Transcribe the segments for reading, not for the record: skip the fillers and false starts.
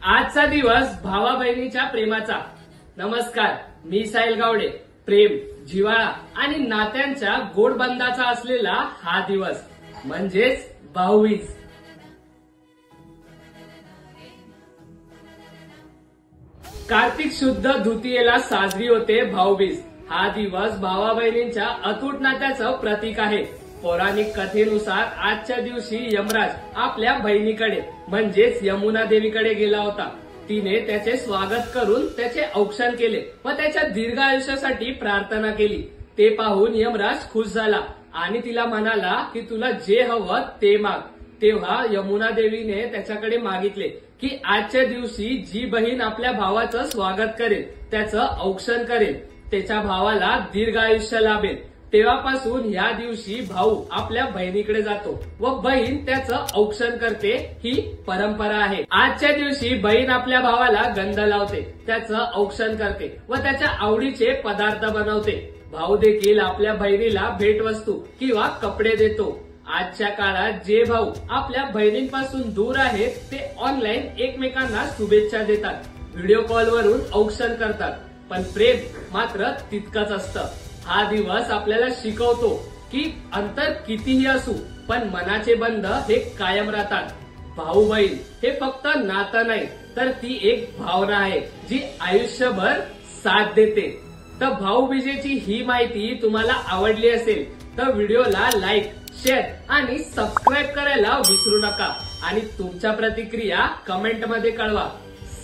आजचा दिवस भावा बहिणीच्या प्रेमाचा। नमस्कार, मी साहिल गावडे। प्रेम, जिव्हाळा आणि नात्यांच्या गोडबंधाचा असलेला हा दिवस म्हणजेच भाऊबीज। कार्तिक शुद्ध द्वितीयेला साजरी होते भाऊबीज। हा दिवस भावा बहिणींच्या अतूट नात्याचं प्रतीक आहे। पौराणिक कथेनुसार आजच्या दिवशी यमराज आपल्या बहिणीकडे म्हणजेच यमुना देवीकडे गेला होता। तिने त्याचे स्वागत करून त्याचे औक्षण केले व त्याच्या दीर्घ आयुष्यासाठी प्रार्थना केली। ते पाहून यमराज खुश झाला आणि तिला म्हणाला की तुला जे हवं ते माग। तेव्हा यमुना देवीने त्याच्याकडे मागितले की आजच्या दिवशी जी बहीण आपल्या भावाचं स्वागत करेल, त्याचं औक्षण करेल, त्याच्या भावाला दीर्घ आयुष्य लाभेल। तेव्हापासून या दिवशी भाऊ आपल्या बहिणीकडे जातो व बहीण त्याचं औक्षण करते, ही परंपरा आहे। आजच्या दिवशी बहीण आपल्या भावाला गंध लावते, त्याचं औक्षण करते व त्याच्या आवडीचे पदार्थ बनवते। भाऊ देखील आपल्या बहिणीला भेटवस्तू किंवा कपडे देतो। आजच्या काळात जे भाऊ आपल्या बहिणींपासून दूर आहेत ते ऑनलाईन एकमेकांना शुभेच्छा देतात, व्हिडिओ कॉलवरून औक्षण करतात, पण प्रेम मात्र तितकंच असतं। हा दिवस आपल्याला शिकवतो की अंतर कितीही असू पण मनाचे बंध हे कायम राहतात। भाऊ बहीण हे फक्त नातं नाही तर ती एक भावना आहे जी आयुष्यभर साथ देते। तर भाऊबीजेची ही माहिती तुम्हाला आवडली असेल तर व्हिडिओला लाईक, शेअर आणि सबस्क्राईब करायला विसरू नका आणि तुमच्या प्रतिक्रिया कमेंट मध्ये कळवा।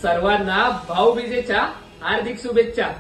सर्वांना भाऊबीजेच्या हार्दिक शुभेच्छा।